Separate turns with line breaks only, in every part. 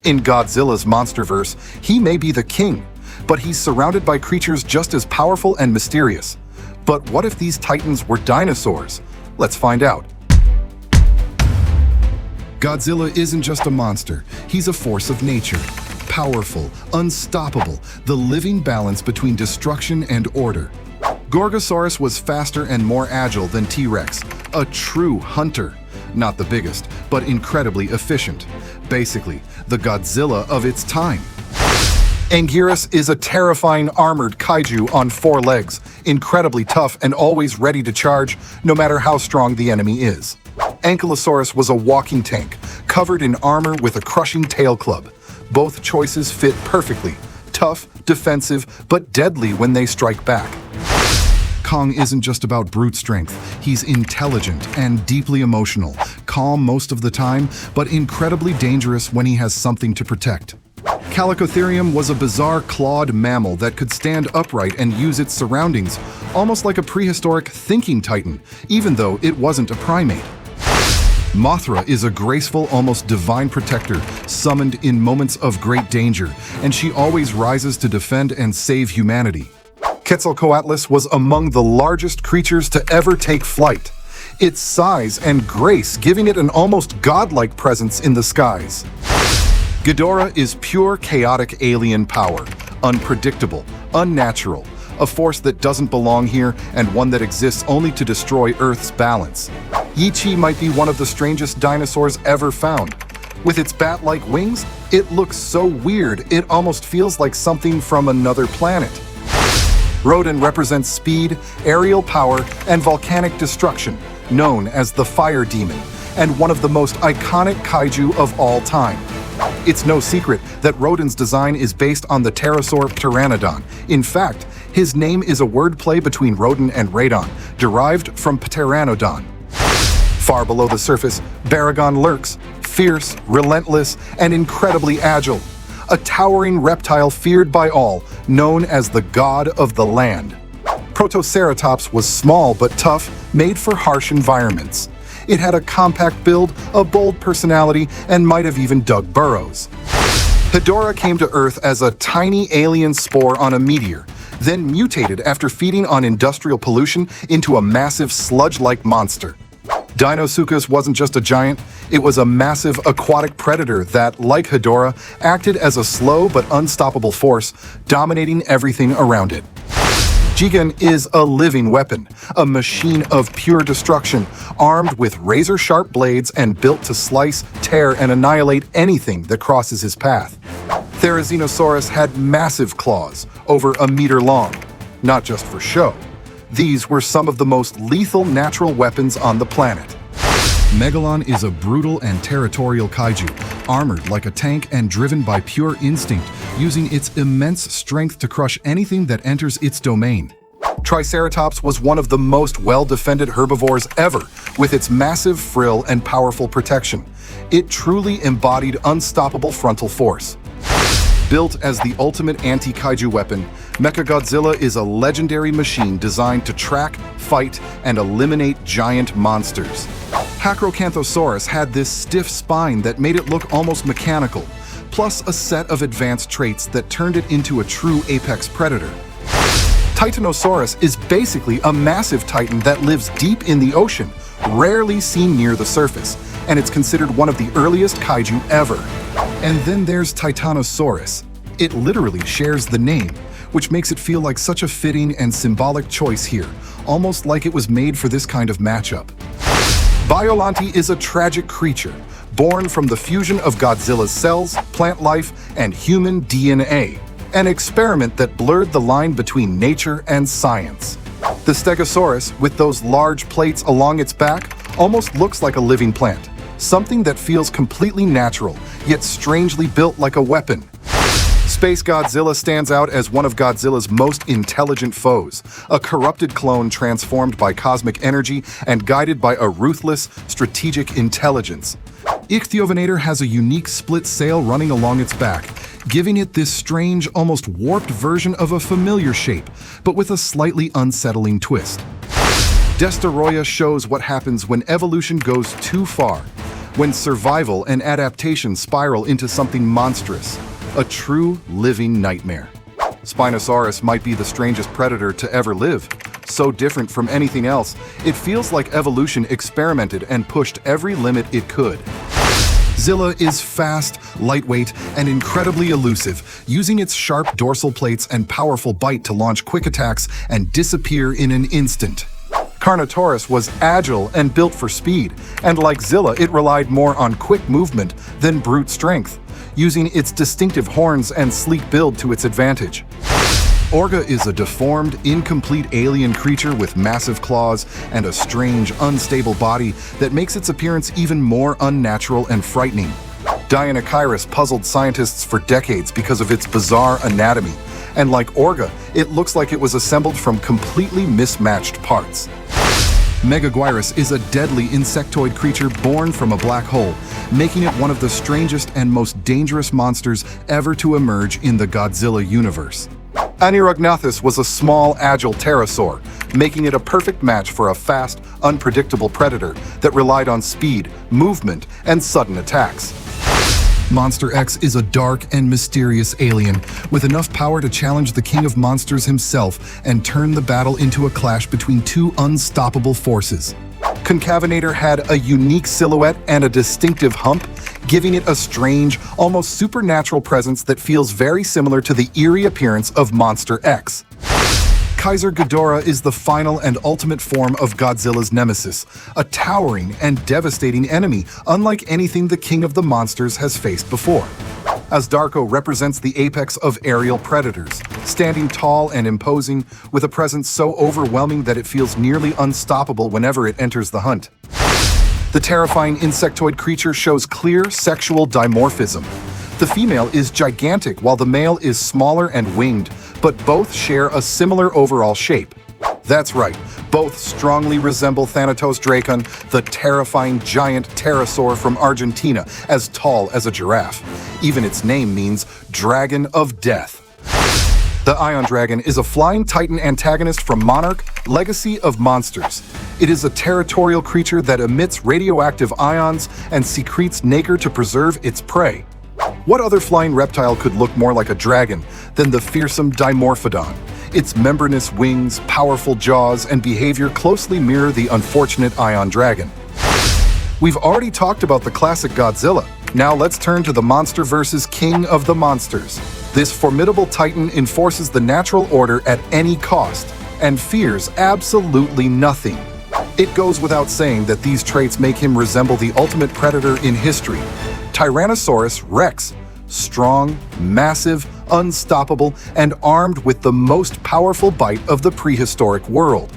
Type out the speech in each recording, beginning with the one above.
In Godzilla's monsterverse, he may be the king, but he's surrounded by creatures just as powerful and mysterious. But what if these titans were dinosaurs? Let's find out. Godzilla isn't just a monster, he's a force of nature. Powerful, unstoppable, the living balance between destruction and order. Gorgosaurus was faster and more agile than T-Rex, a true hunter. Not the biggest, but incredibly efficient. Basically, the Godzilla of its time. Anguirus is a terrifying armored kaiju on 4 legs, incredibly tough and always ready to charge, no matter how strong the enemy is. Ankylosaurus was a walking tank, covered in armor with a crushing tail club. Both choices fit perfectly. Tough, defensive, but deadly when they strike back. Kong isn't just about brute strength. He's intelligent and deeply emotional, calm most of the time, but incredibly dangerous when he has something to protect. Calicotherium was a bizarre clawed mammal that could stand upright and use its surroundings, almost like a prehistoric thinking titan, even though it wasn't a primate. Mothra is a graceful, almost divine protector, summoned in moments of great danger, and she always rises to defend and save humanity. Quetzalcoatlus was among the largest creatures to ever take flight, its size and grace giving it an almost godlike presence in the skies. Gdora is pure chaotic alien power, unpredictable, unnatural, a force that doesn't belong here and one that exists only to destroy Earth's balance. Yichi might be one of the strangest dinosaurs ever found. With its bat-like wings, it looks so weird it almost feels like something from another planet. Rodin represents speed, aerial power, and volcanic destruction, known as the Fire Demon, and one of the most iconic kaiju of all time. It's no secret that Rodin's design is based on the pterosaur pteranodon. In fact, his name is a wordplay between Rodin and radon, derived from pteranodon. Far below the surface, Baragon lurks, fierce, relentless, and incredibly agile. A towering reptile feared by all, known as the god of the land. Protoceratops was small but tough, made for harsh environments. It had a compact build, a bold personality, and might have even dug burrows. Hedora came to Earth as a tiny alien spore on a meteor, then mutated after feeding on industrial pollution into a massive sludge-like monster. Deinosuchus wasn't just a giant, it was a massive aquatic predator that, like Hedora, acted as a slow but unstoppable force, dominating everything around it. Jiggun is a living weapon, a machine of pure destruction, armed with razor-sharp blades and built to slice, tear, and annihilate anything that crosses his path. Therizinosaurus had massive claws, over a meter long, not just for show. These were some of the most lethal natural weapons on the planet. Megalon is a brutal and territorial kaiju, armored like a tank and driven by pure instinct, using its immense strength to crush anything that enters its domain. Triceratops was one of the most well-defended herbivores ever, with its massive frill and powerful protection. It truly embodied unstoppable frontal force. Built as the ultimate anti-kaiju weapon, Mecha Godzilla is a legendary machine designed to track, fight, and eliminate giant monsters. Acrocanthosaurus had this stiff spine that made it look almost mechanical, plus a set of advanced traits that turned it into a true apex predator. Titanosaurus is basically a massive titan that lives deep in the ocean, rarely seen near the surface, and it's considered one of the earliest kaiju ever. And then there's Titanosaurus. It literally shares the name, which makes it feel like such a fitting and symbolic choice here, almost like it was made for this kind of matchup. Biollante is a tragic creature, born from the fusion of Godzilla's cells, plant life, and human DNA, an experiment that blurred the line between nature and science. The Stegosaurus, with those large plates along its back, almost looks like a living plant, something that feels completely natural, yet strangely built like a weapon. Space Godzilla stands out as one of Godzilla's most intelligent foes, a corrupted clone transformed by cosmic energy and guided by a ruthless, strategic intelligence. Ichthyiovenator has a unique split sail running along its back, giving it this strange, almost warped version of a familiar shape, but with a slightly unsettling twist. Destoroyah shows what happens when evolution goes too far. when survival and adaptation spiral into something monstrous, a true living nightmare. Spinosaurus might be the strangest predator to ever live. So different from anything else, it feels like evolution experimented and pushed every limit it could. Zilla is fast, lightweight, and incredibly elusive, using its sharp dorsal plates and powerful bite to launch quick attacks and disappear in an instant. Carnotaurus was agile and built for speed, and like Zilla, it relied more on quick movement than brute strength, using its distinctive horns and sleek build to its advantage. Orga is a deformed, incomplete alien creature with massive claws and a strange, unstable body that makes its appearance even more unnatural and frightening. Deinonychirus puzzled scientists for decades because of its bizarre anatomy, and like Orga, it looks like it was assembled from completely mismatched parts. Megaguarus is a deadly insectoid creature born from a black hole, making it one of the strangest and most dangerous monsters ever to emerge in the Godzilla universe. Anirognathus was a small, agile pterosaur, making it a perfect match for a fast, unpredictable predator that relied on speed, movement, and sudden attacks. Monster X is a dark and mysterious alien with enough power to challenge the king of monsters himself and turn the battle into a clash between two unstoppable forces. Concavenator had a unique silhouette and a distinctive hump, giving it a strange, almost supernatural presence that feels very similar to the eerie appearance of Monster X. Kaiser Gdora is the final and ultimate form of Godzilla's nemesis, a towering and devastating enemy, unlike anything the king of the monsters has faced before. As Darko represents the apex of aerial predators, standing tall and imposing, with a presence so overwhelming that it feels nearly unstoppable whenever it enters the hunt. The terrifying insectoid creature shows clear sexual dimorphism. The female is gigantic while the male is smaller and winged, but both share a similar overall shape. That's right, both strongly resemble Thanatos Dracon, the terrifying giant pterosaur from Argentina, as tall as a giraffe. Even its name means Dragon of Death. The Ion Dragon is a flying titan antagonist from Monarch, Legacy of Monsters. It is a territorial creature that emits radioactive ions and secretes nacre to preserve its prey. What other flying reptile could look more like a dragon than the fearsome Dimorphodon? Its membranous wings, powerful jaws, and behavior closely mirror the unfortunate Ion Dragon. We've already talked about the classic Godzilla. Now let's turn to the monster versus king of the monsters. This formidable titan enforces the natural order at any cost and fears absolutely nothing. It goes without saying that these traits make him resemble the ultimate predator in history, Tyrannosaurus Rex, strong, massive, unstoppable, and armed with the most powerful bite of the prehistoric world.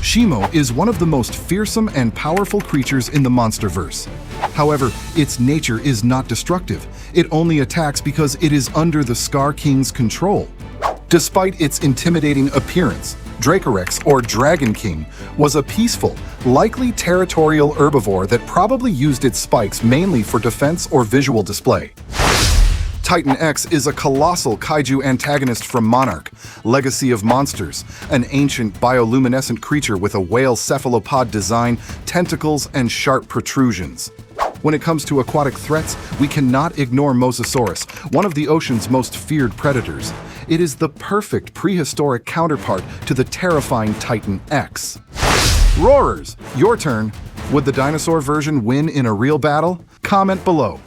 Shimo is one of the most fearsome and powerful creatures in the monsterverse. However, its nature is not destructive. It only attacks because it is under the Scar King's control. Despite its intimidating appearance, Dracorex, or Dragon King, was a peaceful, likely territorial herbivore that probably used its spikes mainly for defense or visual display. Titan X is a colossal kaiju antagonist from Monarch, Legacy of Monsters, an ancient bioluminescent creature with a whale cephalopod design, tentacles, and sharp protrusions. When it comes to aquatic threats, we cannot ignore Mosasaurus, one of the ocean's most feared predators. It is the perfect prehistoric counterpart to the terrifying Titan X. Roarers, your turn. Would the dinosaur version win in a real battle? Comment below.